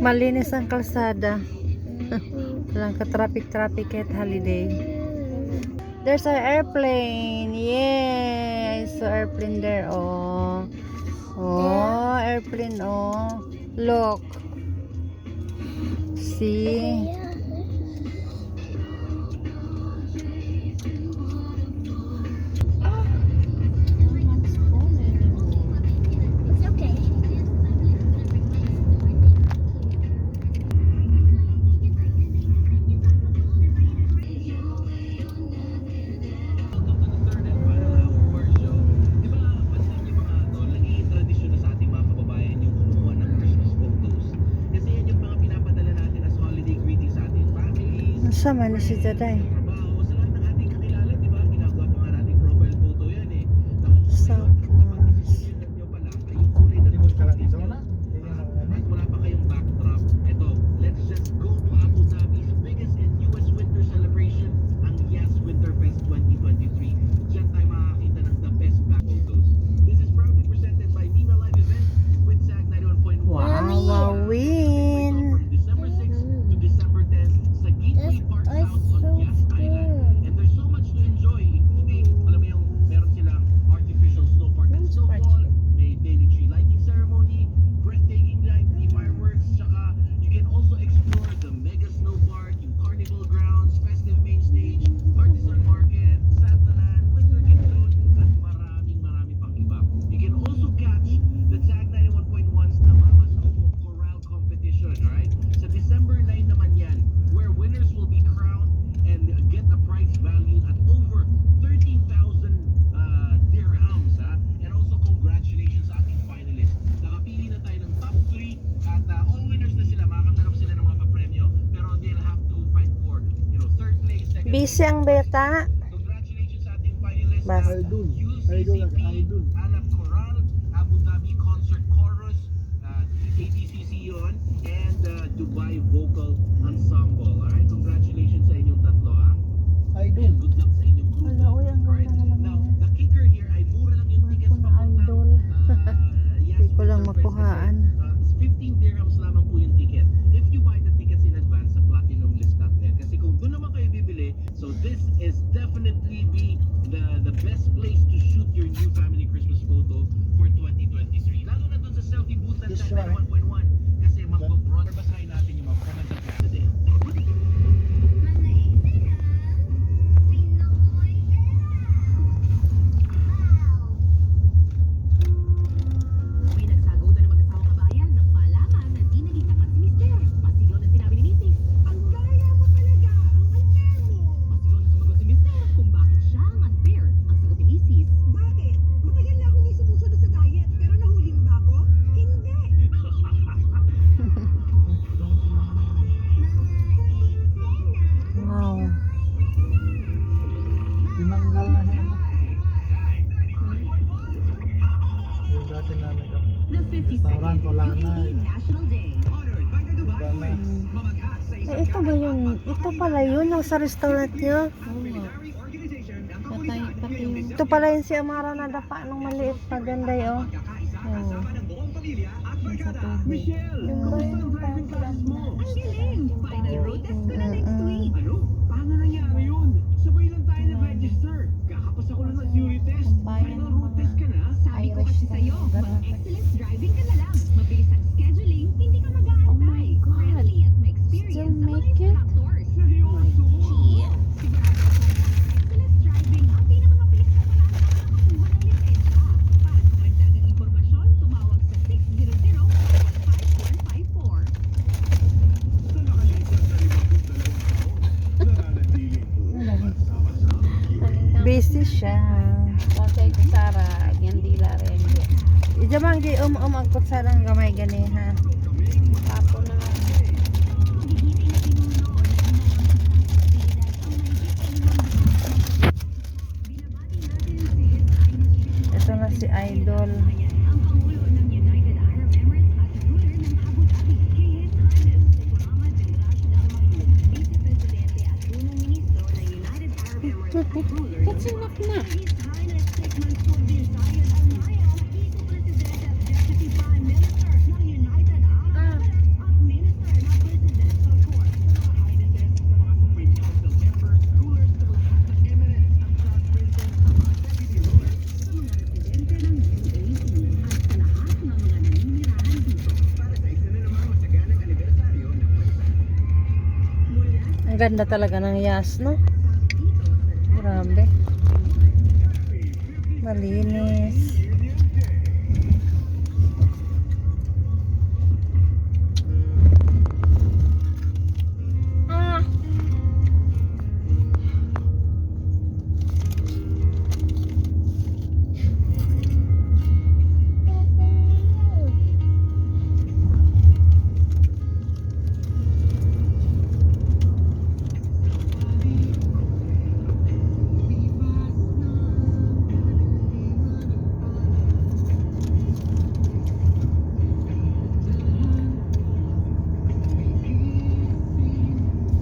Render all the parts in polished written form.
Malinis ang kalsada. Walang ka-traffic kahit holiday. There's an airplane. Yay! I saw airplane there. Oh. Oh, airplane. Oh. Look. See? Sama ni si Jaday. Wala pa kayong backdrop. Ito, let's just go to Abu Dhabi's biggest and newest winter celebration, ang Yes Winterfest 2023. Diyan tayo makakita ng the best back photos. This is proudly presented by Mima Live Event with SAG 91.1. Wow, win! From December 6th to December 10th sa Gateway Park South on Yas Island. And there's so much to enjoy, including, alam mo yung meron silang artificial snow park at snowfall, may daily tree lighting ceremony, breathtaking nightly fireworks, tsaka you can also explore the mega snow park, yung carnival grounds, festive main stage, artisan market, Santaland, winter gift zone, at marami pang iba. You can also catch the SAG 91.1's Namamas Kuko Chorale competition, alright? Sa December 9 naman yan, where winners will be crowned and get a prize valued at over 13,000 dirhams, ha? And also congratulations sa ating finalists. Nakapili na tayo ng top 3 at all winners na sila, makakatanggap sila ng mga papremyo, pero they'll have to fight for, third place, second place. Busy ang beta. Congratulations sa ating finalists. Basta. UCCP, Alam Coral, Abu Dhabi Concert Chorus, ABCC yun, and Dubai Vocal Ensemble. Alright, congratulations sa inyong tatlo, ha? And good luck sa inyong grupo. Alright, now, the kicker here ay mura lang yung tickets papuntang Yes Hindi ko lang Winterfest makuhaan. kasi, 15 dirhams lamang po yung ticket. If you buy the tickets in advance sa platinumlist.net. Kasi kung doon naman kayo bibili, so this is definitely be the best place to shoot your new family Christmas photo for 2023. Lalo na doon sa selfie booth ng SAG 91.1 kasi mag-broader basahin natin yung mga comments of the day. May nagsagutan ng mag-asawang kabayan nang malaman na di naging tapat si Mister. Pasigaw na sinabi ni Mrs. Ang gaya mo talaga! Ang unfair mo! Pasigaw na sumagot si Mister kung bakit siya ang unfair. Ang sagot ni Mrs. Bakit? Matagal na akong sumusunod sa diet, pero nahuli mo ba ako? Hindi! Wow. Tinanggal na niya. Yung dati namin kami. The 52nd Restaurant, wala na. National Day. Wala na. Eh, ito ba yun? Ito pala yun, yung sa restaurant nyo. Ito pala yun si Amara na dapa nung maliit pa ganda yun. Oh. Yung ba yun? Ang galing! Final road test ko na next week. Ano? Paano nangyari yun? Sabay lang tayo nag-register. Kakapasa ko lang ng theory test. Final road test ka na? Sabi ko kasi sa'yo, mag-excellence driving ka na lang. Mabilis ang scheduling, hindi ka mag-aantay. Oh my God. Friendly at may experience Still sa mga make it? instructors. Seryoso? Excellence driving ang pinakamabilis na paraan para makakuha ng lisensya. Para sa karagdagang impormasyon, tumawag sa 600-15154. Sa nakalipas na 50 taon, nananatili po sama-sama. Busy siya. Okay, Sara, yan dila rin. Ijamang gi agpot sa lang gamay gani ha. Tapo na. Ito na si Idol. Ang Pangulo ng United Arab Emirates at ruler ng Abu Dhabi, His Highness Muhammad bin Rashid Al Maktoum, Vice Presidente at Punong Ministro ng United Arab Emirates at ruler ng That's enough na. His Highness Sheikh Mansour bin Zayed Al Nahyan, Vice Presidente at Deputy Prime Minister ng United Arab Emirates at Minister ganda talaga ng Yas, no? Grabe. Malinis.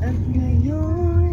At ngayon,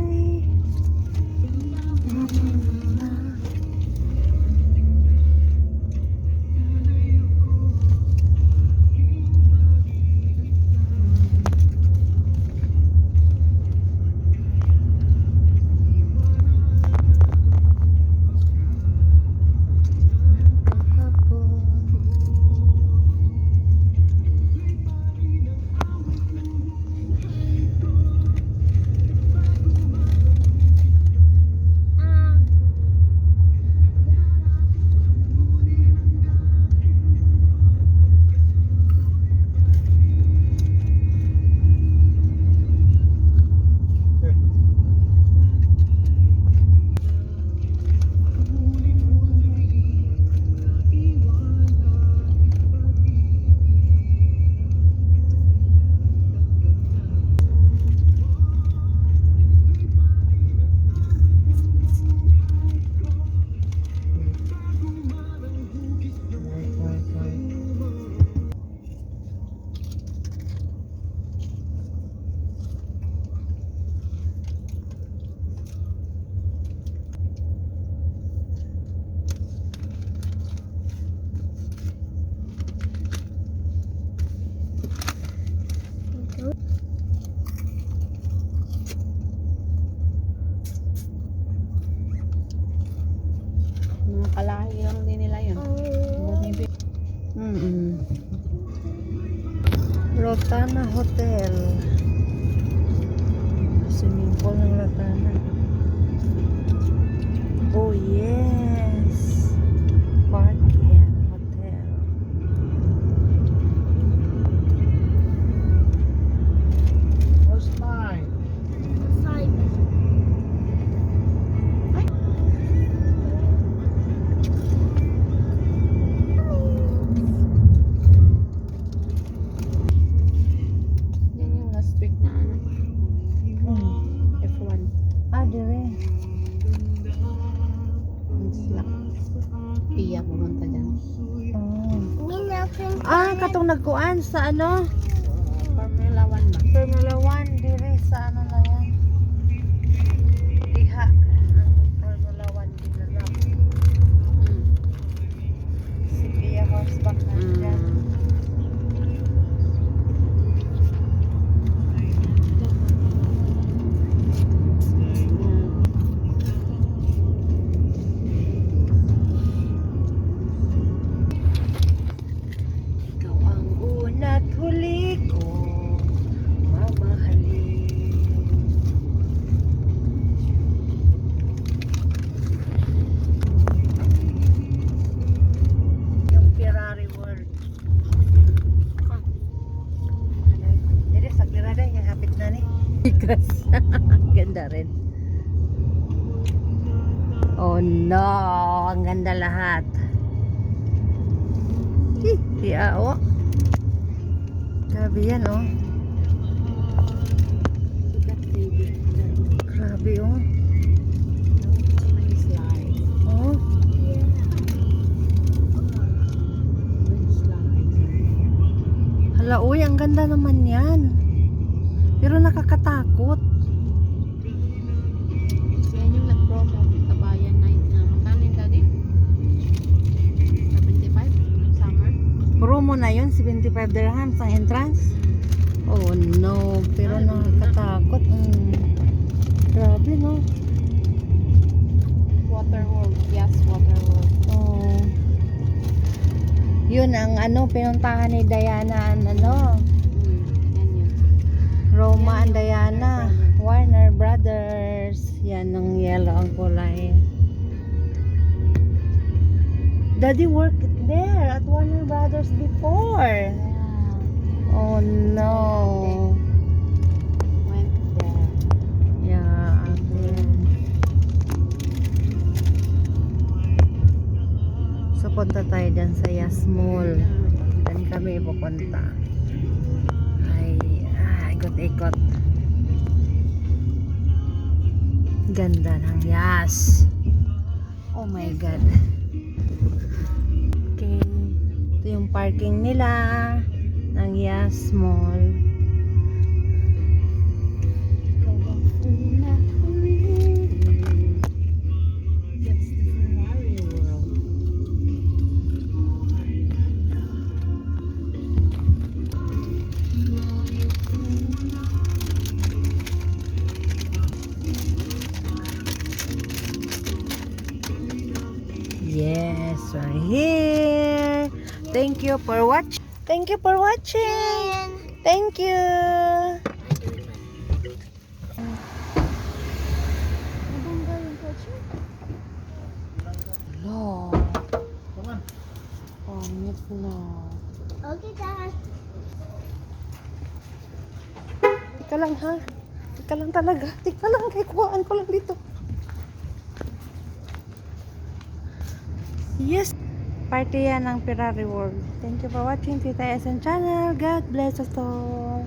Mga kalahi lang din nila yun. Rotana Hotel. Swimming pool ng Rotana. Oh yes. Park and Hotel. Where's mine? Yan yung last week na ano, F1. Ah, dire. Sila. Iya pumunta dyan. Ah, katong nagkuan sa ano? Formula 1 ba? Formula 1 dire sa ano na yan. Diha. Ang Formula 1 dinala. Si Pia Horseback na dyan. Ikaw ang una't huli ko mamahalin. Yung Ferrari World. Dito sa Ferrari, yung hapit na ni. Because, ganda rin. Oh no, ang ganda lahat. Oh. Grabe yan, oh. Grabe, oh. Oh. Hala, uy, ang ganda naman yan. Pero nakakatakot. Yan yung nag-promo. Kabayan night na. Magkano yung daddy? 75? Summer? Promo na yun, 75 dirhams ang entrance. Oh no, pero nakakatakot. Grabe, no? Water World. Yes, Water World. Oh. Yun ang ano, pinuntahan ni Diana, ano, Yan yun. Roma and Diana. Warner Brothers. Yan, ng yellow ang kulay. Daddy worked there at Warner Brothers before. Oh no. Went there. Yeah, again. So, punta tayo dyan sa Yas Mall. Dyan kami ipupunta. Ay, ikot-ikot. Ganda ng Yas. Oh my God. Okay. Ito yung parking nila ng Yas Mall. It's the Ferrari world. Yes, we're here. Thank you for watching. Thank you for watching. Thank you. No. Come on. Pangit na. Okay, Dad. Tika lang ha. Tika lang talaga. Tika lang. Kaya kuhaan ko lang dito. Yes. Party yan ng Ferrari World. Thank you for watching Tita SN channel. God bless us all.